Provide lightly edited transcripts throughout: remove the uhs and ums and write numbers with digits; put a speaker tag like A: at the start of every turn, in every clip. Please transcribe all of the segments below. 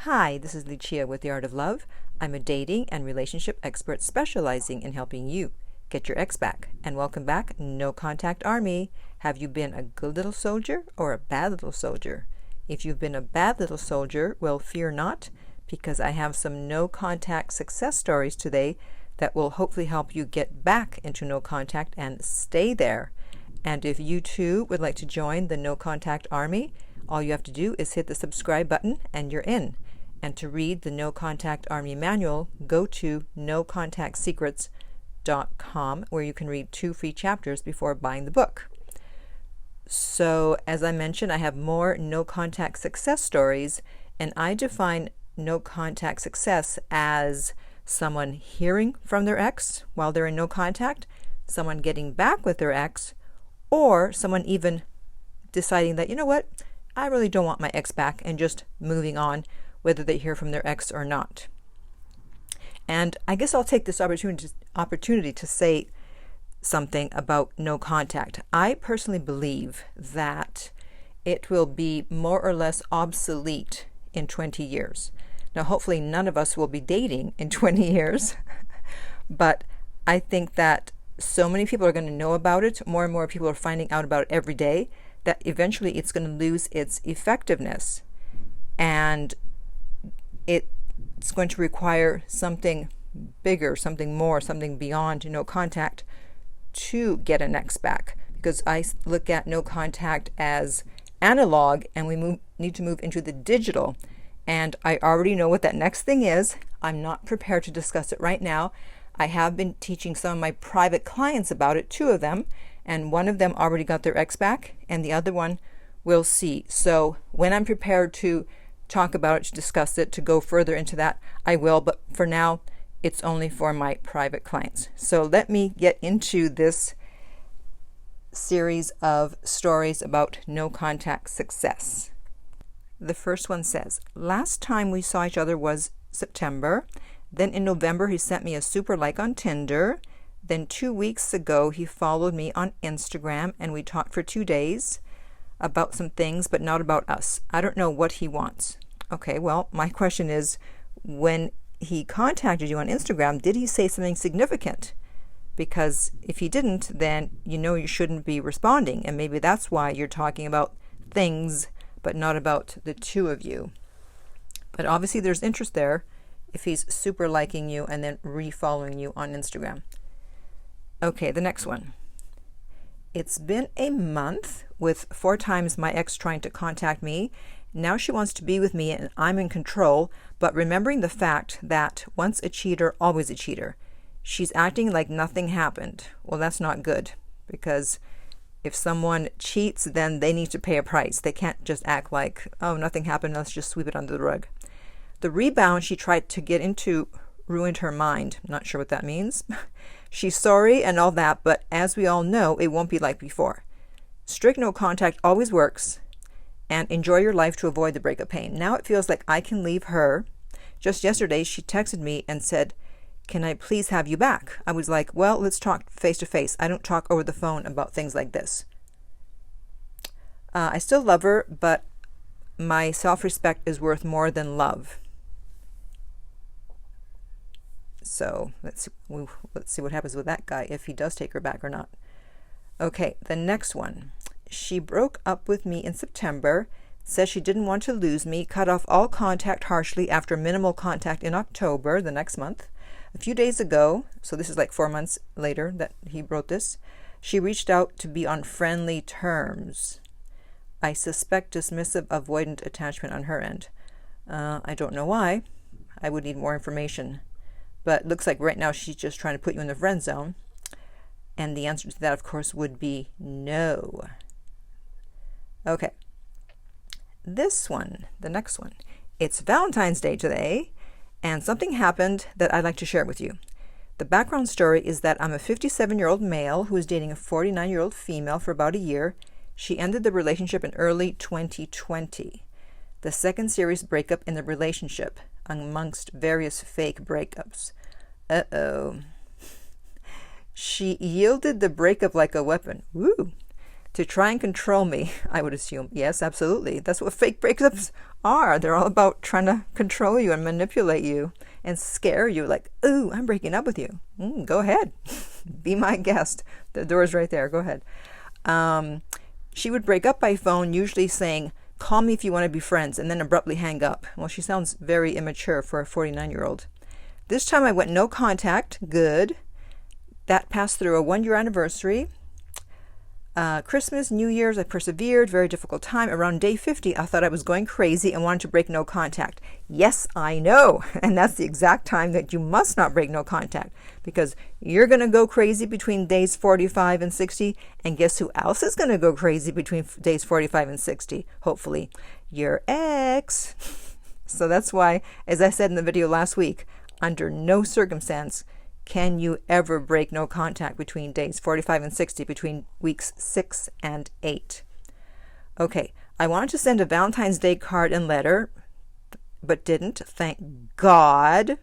A: Hi, this is Lucia with The Art of Love. I'm a dating and relationship expert specializing in helping you get your ex back. And welcome back, No Contact Army. Have you been a good little soldier or a bad little soldier? If you've been a bad little soldier, well, fear not, because I have some no contact success stories today that will hopefully help you get back into no contact and stay there. And if you too would like to join the No Contact Army, all you have to do is hit the subscribe button and you're in. And to read the No Contact Army manual, go to nocontactsecrets.com, where you can read 2 free chapters before buying the book. So, as I mentioned, I have more no contact success stories, and I define no contact success as someone hearing from their ex while they're in no contact, someone getting back with their ex, or someone even deciding that, you know what, I really don't want my ex back, and just moving on, whether they hear from their ex or not. And I guess I'll take this opportunity to say something about no contact. I personally believe that it will be more or less obsolete in 20 years. Now, hopefully none of us will be dating in 20 years, but I think that so many people are going to know about it, more and more people are finding out about it every day, that eventually it's going to lose its effectiveness. And it's going to require something bigger, something more, something beyond no contact to get an ex back. Because I look at no contact as analog, and we need to move into the digital. And I already know what that next thing is. I'm not prepared to discuss it right now. I have been teaching some of my private clients about it, 2 of them, and one of them already got their ex back, and the other one we'll see. So when I'm prepared to talk about it, to discuss it, to go further into that, I will, but for now it's only for my private clients. So let me get into this series of stories about no contact success. The first one says, last time we saw each other was September. Then in November he sent me a super like on Tinder. Then 2 weeks ago he followed me on Instagram and we talked for 2 days about some things, but not about us. I don't know what he wants. Okay, well, my question is, when he contacted you on Instagram, did he say something significant? Because if he didn't, then you know you shouldn't be responding, and maybe that's why you're talking about things, but not about the 2 of you. But obviously there's interest there if he's super liking you and then refollowing you on Instagram. Okay, the next one. It's been a month with 4 times my ex trying to contact me. Now she wants to be with me and I'm in control, but remembering the fact that once a cheater, always a cheater. She's acting like nothing happened. Well, that's not good, because if someone cheats, then they need to pay a price. They can't just act like, oh, nothing happened, let's just sweep it under the rug. The rebound she tried to get into ruined her mind. I'm not sure what that means. She's sorry and all that, but as we all know, it won't be like before. Strict no contact always works, and enjoy your life to avoid the breakup pain. Now it feels like I can leave her. Just yesterday, she texted me and said, can I please have you back? I was like, well, let's talk face to face. I don't talk over the phone about things like this. I still love her, but my self-respect is worth more than love. So let's see what happens with that guy, if he does take her back or not. Okay, the next one. She broke up with me in September, says she didn't want to lose me, cut off all contact harshly after minimal contact in October, the next month. A few days ago, so this is like 4 months later that he wrote this, she reached out to be on friendly terms. I suspect dismissive, avoidant attachment on her end. I don't know why. I would need more information. But it looks like right now she's just trying to put you in the friend zone. And the answer to that, of course, would be no. Okay. This one, the next one. It's Valentine's Day today, and something happened that I'd like to share with you. The background story is that I'm a 57-year-old male who is dating a 49-year-old female for about a year. She ended the relationship in early 2020. The second serious breakup in the relationship, amongst various fake breakups. Uh-oh. She yielded the breakup like a weapon. Woo! to try and control me, I would assume. Yes, absolutely. That's what fake breakups are. They're all about trying to control you and manipulate you and scare you like, ooh, I'm breaking up with you. Go ahead. Be my guest. The door's right there. Go ahead. She would break up by phone, usually saying, call me if you want to be friends, and then abruptly hang up. Well, she sounds very immature for a 49-year-old. This time I went no contact. Good. That passed through a 1-year anniversary. Christmas, New Year's, I persevered. Very difficult time. Around day 50, I thought I was going crazy and wanted to break no contact. Yes, I know. And that's the exact time that you must not break no contact, because you're going to go crazy between days 45 and 60. And guess who else is going to go crazy between days 45 and 60? Hopefully, your ex. So that's why, as I said in the video last week, under no circumstance can you ever break no contact between days 45 and 60, between weeks 6 and 8. Okay, I wanted to send a Valentine's Day card and letter, but didn't, thank God.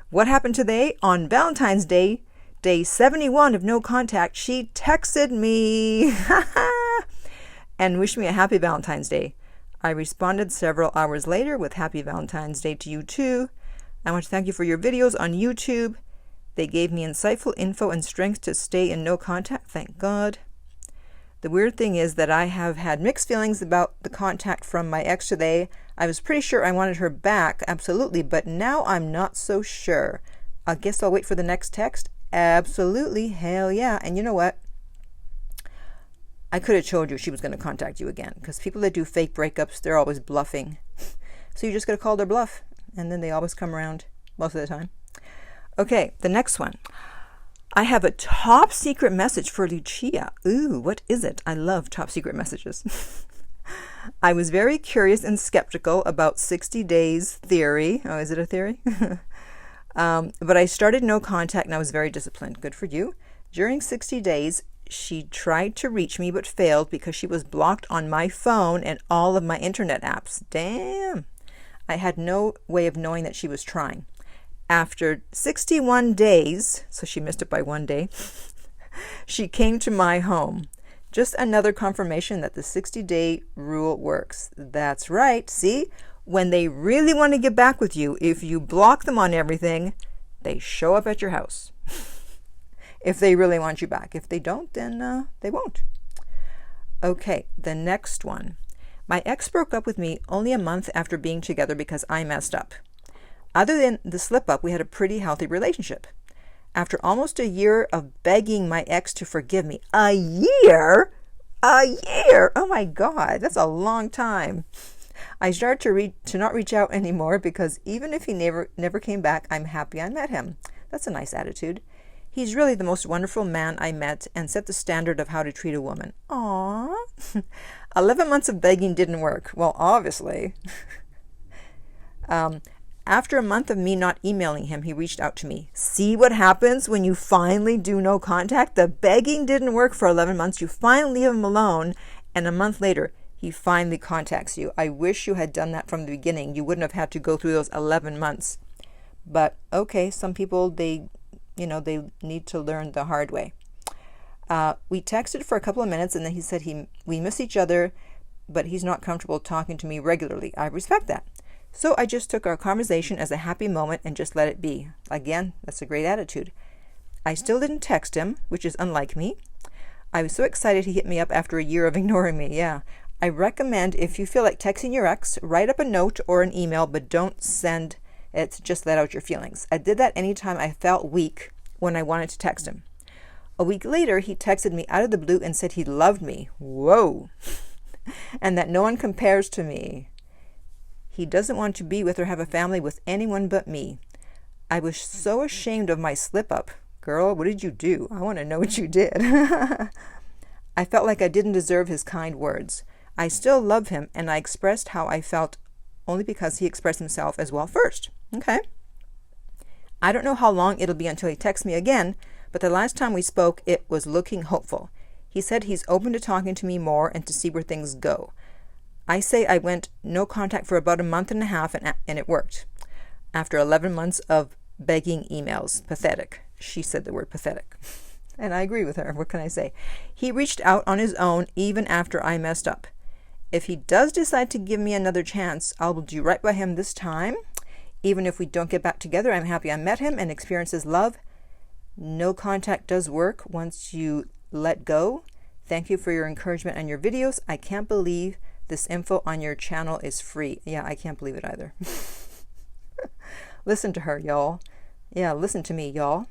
A: What happened today? On Valentine's Day, day 71 of no contact, she texted me and wished me a happy Valentine's Day. I responded several hours later with happy Valentine's Day to you too. I want to thank you for your videos on YouTube. They gave me insightful info and strength to stay in no contact, thank God. The weird thing is that I have had mixed feelings about the contact from my ex today. I was pretty sure I wanted her back, absolutely, but now I'm not so sure. I guess I'll wait for the next text. Absolutely, hell yeah. And you know what? I could have told you she was going to contact you again, because people that do fake breakups, they're always bluffing. So you just got to call their bluff. And then they always come around most of the time. Okay, the next one. I have a top secret message for Lucia. Ooh, what is it? I love top secret messages. I was very curious and skeptical about 60 days theory. Oh, is it a theory? But I started no contact and I was very disciplined. Good for you. During 60 days, she tried to reach me but failed because she was blocked on my phone and all of my internet apps. Damn. I had no way of knowing that she was trying. After 61 days, so she missed it by 1 day, she came to my home. Just another confirmation that the 60-day rule works. That's right. See, when they really want to get back with you, if you block them on everything, they show up at your house. If they really want you back. If they don't, then they won't. Okay, the next one. My ex broke up with me only a month after being together because I messed up. Other than the slip-up, we had a pretty healthy relationship. After almost a year of begging my ex to forgive me, a year? Oh my God, that's a long time. I started to not reach out anymore because even if he never came back, I'm happy I met him. That's a nice attitude. He's really the most wonderful man I met and set the standard of how to treat a woman. Aww. 11 months of begging didn't work. Well, obviously. After a month of me not emailing him, he reached out to me. See what happens when you finally do no contact? The begging didn't work for 11 months. You finally leave him alone, and a month later, he finally contacts you. I wish you had done that from the beginning. You wouldn't have had to go through those 11 months. But, okay, some people, they need to learn the hard way. We texted for a couple of minutes, and then he said we miss each other, but he's not comfortable talking to me regularly. I respect that. So I just took our conversation as a happy moment and just let it be. Again, that's a great attitude. I still didn't text him, which is unlike me. I was so excited he hit me up after a year of ignoring me. Yeah. I recommend, if you feel like texting your ex, write up a note or an email, but don't send it. Just let out your feelings. I did that anytime I felt weak when I wanted to text him. A week later, he texted me out of the blue and said he loved me. Whoa. And that no one compares to me. He doesn't want to be with or have a family with anyone but me. I was so ashamed of my slip-up. Girl, what did you do? I want to know what you did. I felt like I didn't deserve his kind words. I still love him, and I expressed how I felt only because he expressed himself as well first. Okay. I don't know how long it'll be until he texts me again, but the last time we spoke, it was looking hopeful. He said he's open to talking to me more and to see where things go. I say I went no contact for about a month and a half, and it worked. After 11 months of begging emails. Pathetic. She said the word pathetic. And I agree with her. What can I say? He reached out on his own even after I messed up. If he does decide to give me another chance, I will do right by him this time. Even if we don't get back together, I'm happy I met him and experienced his love. No contact does work once you let go. Thank you for your encouragement and your videos. I can't believe this info on your channel is free. Yeah, I can't believe it either. Listen to her, y'all. Yeah, listen to me, y'all.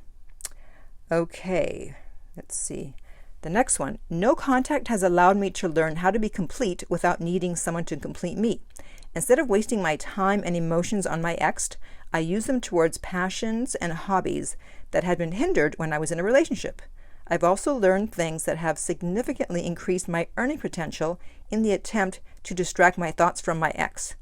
A: Okay, let's see. The next one. No contact has allowed me to learn how to be complete without needing someone to complete me. Instead of wasting my time and emotions on my ex, I use them towards passions and hobbies that had been hindered when I was in a relationship. I've also learned things that have significantly increased my earning potential in the attempt to distract my thoughts from my ex.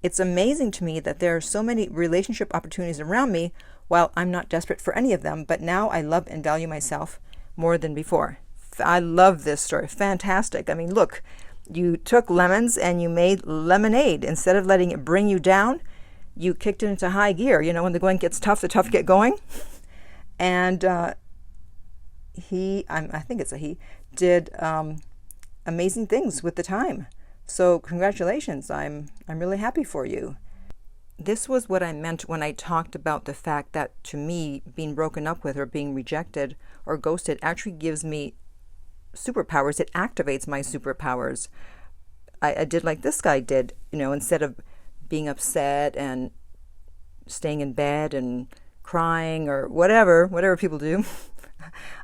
A: It's amazing to me that there are so many relationship opportunities around me while I'm not desperate for any of them, but now I love and value myself more than before. I love this story. Fantastic. I mean, look, you took lemons and you made lemonade. Instead of letting it bring you down, you kicked it into high gear. You know, when the going gets tough, the tough get going. And I think it's a he, did amazing things with the time. So congratulations. I'm really happy for you. This was what I meant when I talked about the fact that, to me, being broken up with or being rejected or ghosted actually gives me superpowers. It activates my superpowers. I did like this guy did, you know, instead of being upset and staying in bed and crying or whatever people do.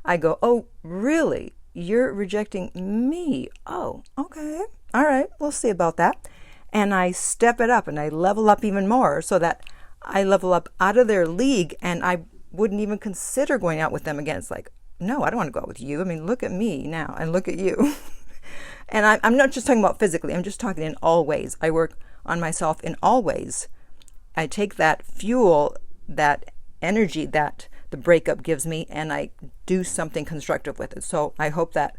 A: I go, oh, really? You're rejecting me? Oh, okay. All right. We'll see about that. And I step it up and I level up even more so that I level up out of their league and I wouldn't even consider going out with them again. It's like, no, I don't want to go out with you. I mean, look at me now and look at you. And I'm not just talking about physically. I'm just talking in all ways. I work on myself in all ways. I take that fuel, that energy that the breakup gives me, and I do something constructive with it. So I hope that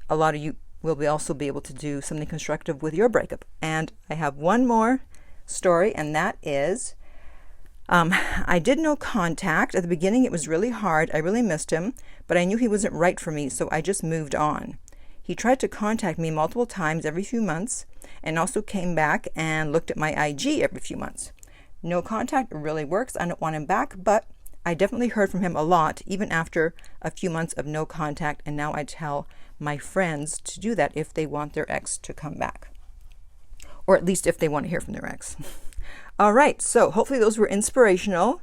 A: a lot of you will also be able to do something constructive with your breakup. And I have one more story, and that is, I did no contact. At the beginning, it was really hard. I really missed him, but I knew he wasn't right for me, so I just moved on. He tried to contact me multiple times every few months, and also came back and looked at my IG every few months. No contact really works. I don't want him back, but I definitely heard from him a lot, even after a few months of no contact, and now I tell my friends to do that if they want their ex to come back, or at least if they want to hear from their ex. All right, so hopefully those were inspirational,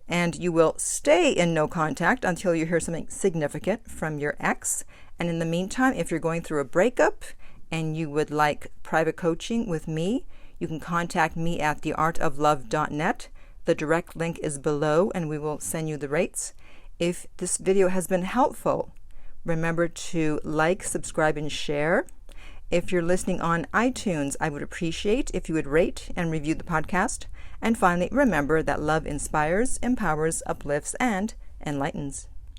A: and you will stay in no contact until you hear something significant from your ex. And in the meantime, if you're going through a breakup and you would like private coaching with me, you can contact me at theartoflove.net. The direct link is below, and we will send you the rates. If this video has been helpful, remember to like, subscribe, and share. If you're listening on iTunes, I would appreciate if you would rate and review the podcast. And finally, remember that love inspires, empowers, uplifts, and enlightens.